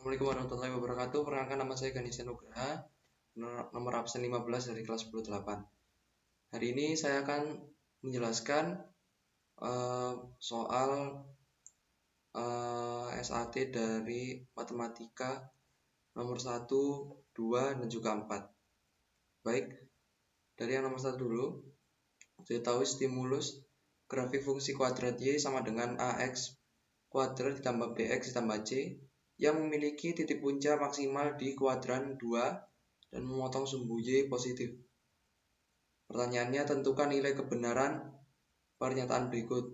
Assalamualaikum warahmatullahi wabarakatuh. Perkenalkan, nama saya Ganesha Nugraha, nomor absen 15 dari kelas 10-8. Hari ini saya akan menjelaskan soal SAT dari matematika nomor 1, 2, dan juga 4. Baik, dari yang nomor 1 dulu. Diketahui stimulus grafik fungsi kuadrat Y sama dengan AX kuadrat ditambah BX ditambah C yang memiliki titik punca maksimal di kuadran 2 dan memotong sumbu Y positif. Pertanyaannya, tentukan nilai kebenaran pernyataan berikut.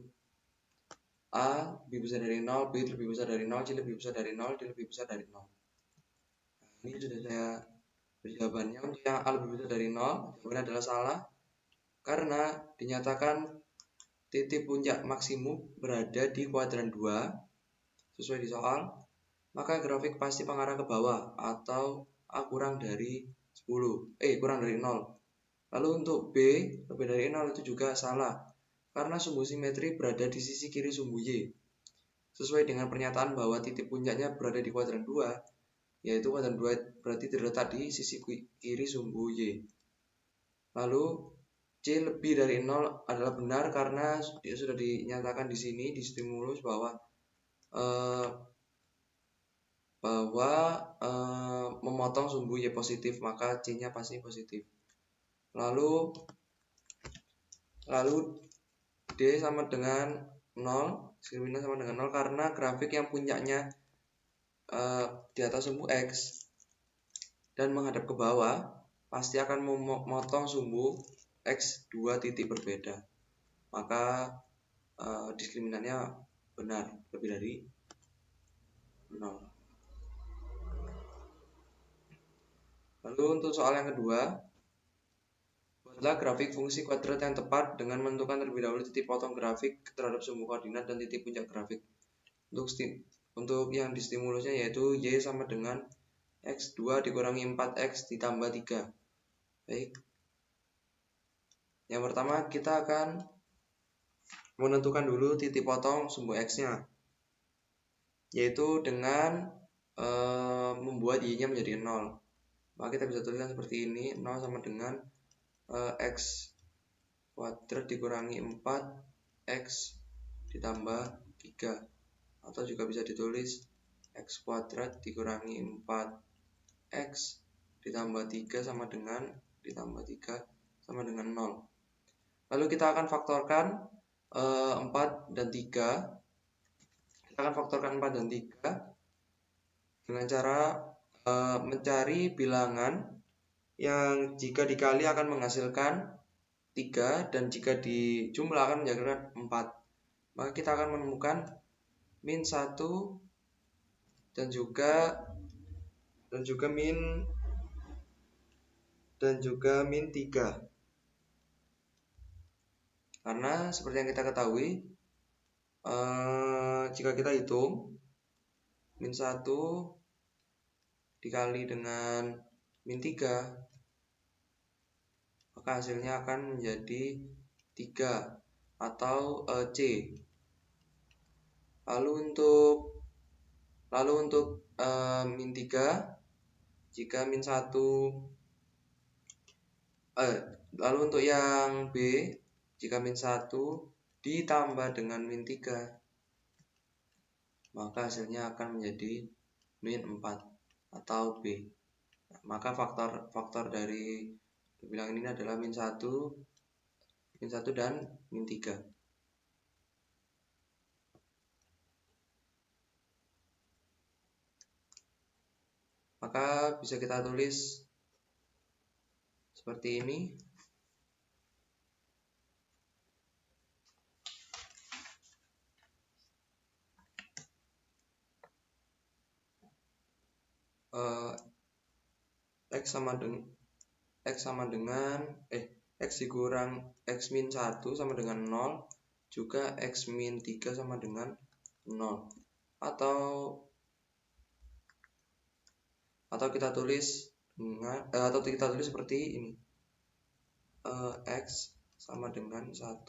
A lebih besar dari 0, B lebih besar dari 0, C lebih besar dari 0, D lebih besar dari 0. Nah, ini sudah saya beri jawabannya. Untuk yang A lebih besar dari 0, jawabannya adalah salah karena dinyatakan titik puncak maksimum berada di kuadran 2 sesuai di soal. Maka grafik pasti mengarah ke bawah atau A kurang dari 10, kurang dari 0. Lalu untuk B lebih dari 0 itu juga salah karena sumbu simetri berada di sisi kiri sumbu Y. Sesuai dengan pernyataan bahwa titik puncaknya berada di kuadran 2, yaitu kuadran 2 berarti terletak di sisi kiri sumbu Y. Lalu C lebih dari 0 adalah benar karena sudah dinyatakan di sini di stimulus bahwa memotong sumbu Y positif, maka C-nya pasti positif. Lalu D sama dengan 0, diskriminant sama dengan 0 karena grafik yang puncaknya di atas sumbu X dan menghadap ke bawah pasti akan memotong sumbu X 2 titik berbeda. Maka diskriminannya benar, lebih dari 0. Lalu untuk soal yang kedua, buatlah grafik fungsi kuadrat yang tepat dengan menentukan terlebih dahulu titik potong grafik terhadap sumbu koordinat dan titik puncak grafik. Untuk yang distimulusnya yaitu Y sama dengan X2 dikurangi 4X ditambah 3. Baik. Yang pertama kita akan menentukan dulu titik potong sumbu X-nya, yaitu dengan membuat Y-nya menjadi 0. Maka kita bisa tuliskan seperti ini, 0 sama dengan X kuadrat dikurangi 4X ditambah 3. Atau juga bisa ditulis X kuadrat dikurangi 4X ditambah 3 sama dengan 0. Lalu kita akan faktorkan 4 dan 3. Kita akan faktorkan 4 dan 3 dengan cara mencari bilangan yang jika dikali akan menghasilkan 3 dan jika dijumlah akan menghasilkan 4. Maka kita akan menemukan min 1 dan juga min 3. Karena seperti yang kita ketahui, jika kita hitung min 1 dikali dengan min 3, maka hasilnya akan menjadi 3 atau C. Lalu untuk min 3, jika min 1 lalu untuk yang B, jika min 1 ditambah dengan min 3, maka hasilnya akan menjadi min 4 atau B. Maka faktor dari bilangan ini adalah min 1 dan min 3. Maka bisa kita tulis seperti ini. X dikurang X min 1 sama dengan 0, juga X min 3 sama dengan 0. Atau kita tulis seperti ini. X sama dengan 1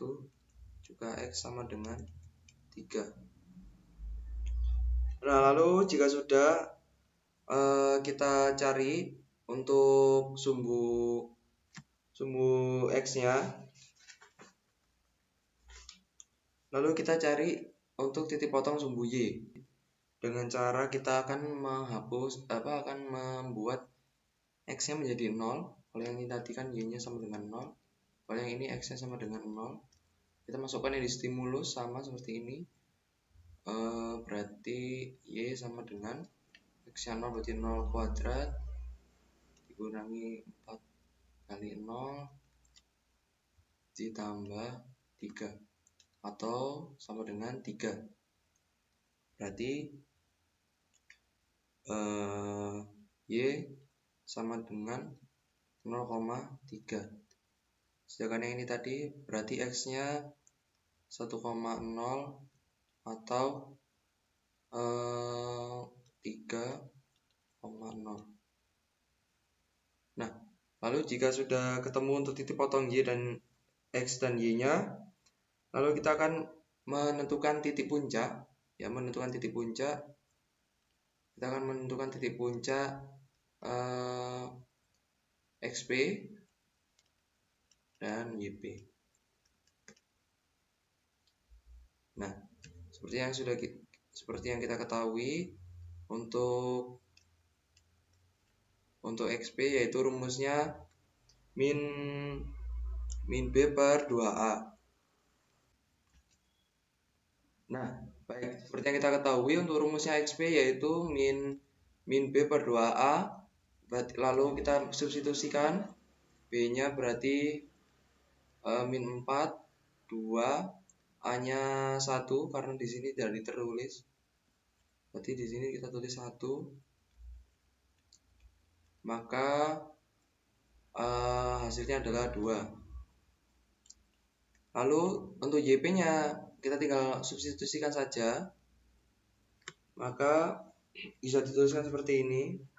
juga X sama dengan 3. Nah, lalu jika sudah kita cari untuk sumbu X-nya. Lalu kita cari untuk titik potong sumbu Y. Dengan cara kita akan membuat X-nya menjadi 0. Kalau yang ini tadi kan Y-nya sama dengan 0. Kalau yang ini X-nya sama dengan 0. Kita masukkan yang di stimulus sama seperti ini. Berarti Y sama dengan X-nya 0 berarti 0 kuadrat dikurangi 4 kali 0 ditambah 3 atau sama dengan 3. Berarti Y sama dengan 0,3. Sedangkan yang ini tadi berarti X-nya 1,0 atau 3,0. Nah, lalu jika sudah ketemu untuk titik potong Y dan X dan Y-nya, lalu kita akan menentukan titik puncak. Kita akan menentukan titik puncak XP dan YP. Nah, seperti yang kita ketahui untuk XP yaitu rumusnya min B per 2A. Nah, baik, seperti yang kita ketahui untuk rumusnya XP yaitu min B per 2A. Lalu kita substitusikan B-nya berarti min 4, 2, A-nya 1 karena di sini tidak ditulis. Berarti di sini kita tulis 1. Maka hasilnya adalah 2. Lalu untuk YP-nya kita tinggal substitusikan saja. Maka bisa dituliskan seperti ini.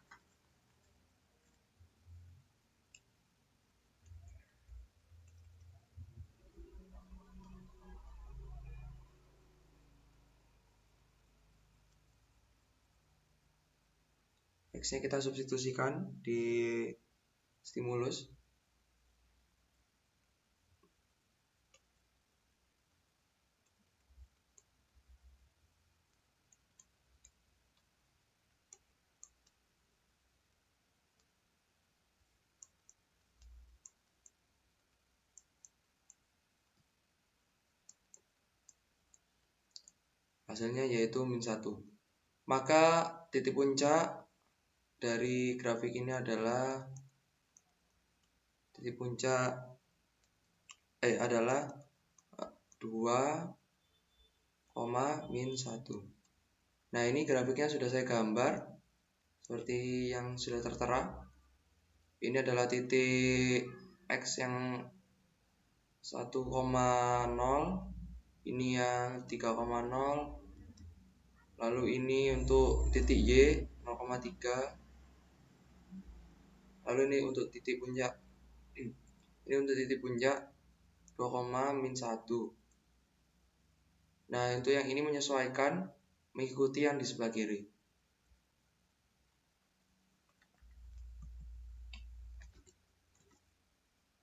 X-nya kita substitusikan di stimulus. Hasilnya yaitu min 1. Maka titik puncak dari grafik ini adalah adalah 2, min 1. Nah, ini grafiknya sudah saya gambar seperti yang sudah tertera. Ini adalah titik X yang 1,0, ini yang 3,0. Lalu ini untuk titik Y 0,3. Lalu ini untuk titik puncak. Ini untuk titik puncak 2, min 1. Nah, untuk yang ini menyesuaikan mengikuti yang di sebelah kiri.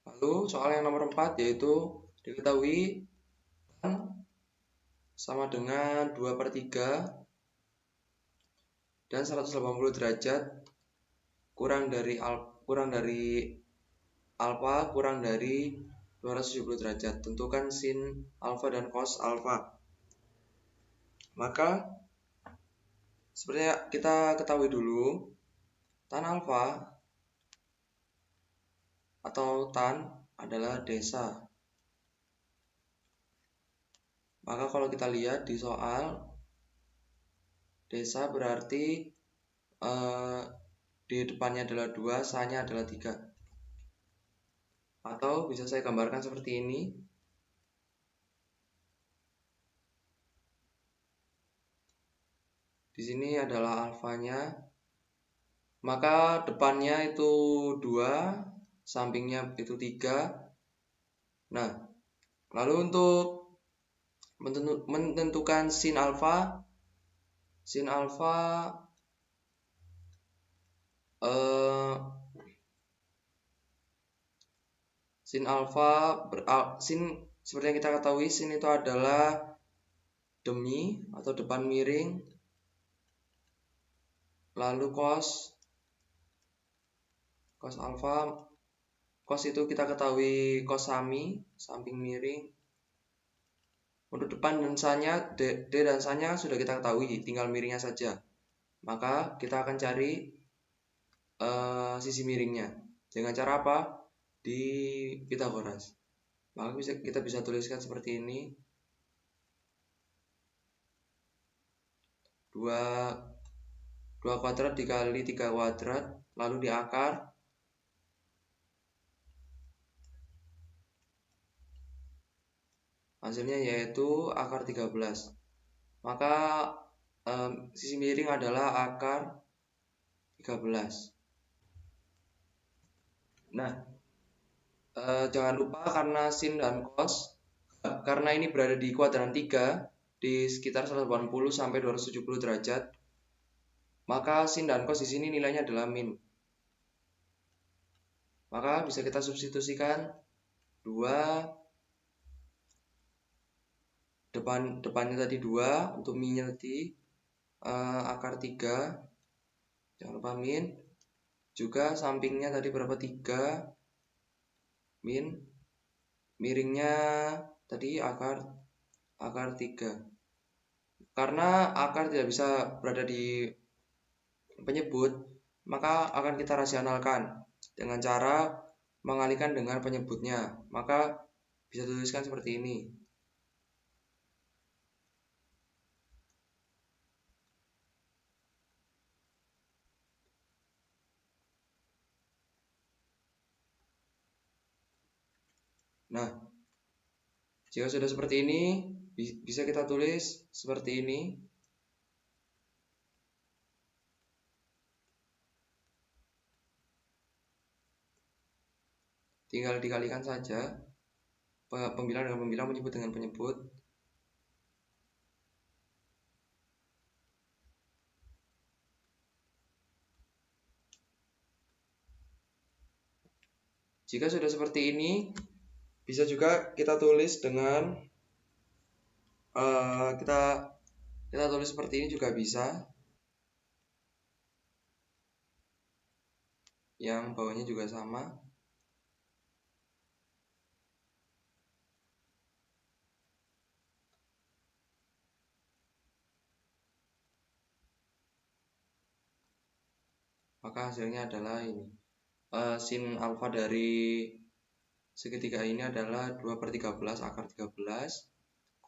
Lalu soal yang nomor 4 yaitu diketahui tan sama dengan 2/3 dan 180 derajat kurang dari alfa kurang dari 270 derajat. Tentukan sin alfa dan cos alfa. Maka seperti kita ketahui dulu, tan alfa atau tan adalah desa. Maka kalau kita lihat di soal, desa berarti di depannya adalah 2, sa-nya adalah 3. Atau bisa saya gambarkan seperti ini. Di sini adalah alfanya. Maka depannya itu 2, sampingnya itu 3. Nah, lalu untuk menentukan sin alfa eh, sin alfa sin seperti yang kita ketahui, sin itu adalah demi atau depan miring, lalu cos alfa, cos itu kita ketahui cos sami, samping miring. Untuk depan dan sanya, D dan sanya sudah kita ketahui, tinggal miringnya saja. Maka kita akan cari sisi miringnya. Dengan cara apa? Di Pitagoras. Maka kita bisa tuliskan seperti ini. 2 kuadrat dikali 3 kuadrat, lalu di akar. Hasilnya yaitu akar 13. Maka sisi miring adalah akar 13. Nah, jangan lupa karena sin dan cos, karena ini berada di kuadran 3 di sekitar 180 sampai 270 derajat, maka sin dan cos di sini nilainya adalah min. Maka bisa kita substitusikan 2 depannya tadi 2, untuk minnya tadi akar 3, jangan lupa min. Juga sampingnya tadi berapa? 3 min, miringnya tadi akar 3. Karena akar tidak bisa berada di penyebut, maka akan kita rasionalkan dengan cara mengalihkan dengan penyebutnya. Maka bisa tuliskan seperti ini. Nah, jika sudah seperti ini, bisa kita tulis seperti ini. Tinggal dikalikan saja, pembilang dengan pembilang, penyebut dengan penyebut. Jika sudah seperti ini, bisa juga kita tulis dengan kita tulis seperti ini juga bisa. Yang bawahnya juga sama. Maka hasilnya adalah ini. Sin alfa dari segitiga ini adalah 2/13 akar 13.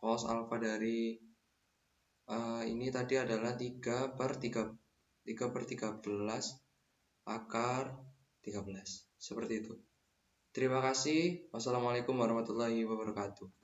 Cos alfa dari ini tadi adalah 3/13 akar 13. Seperti itu. Terima kasih. Wassalamualaikum warahmatullahi wabarakatuh.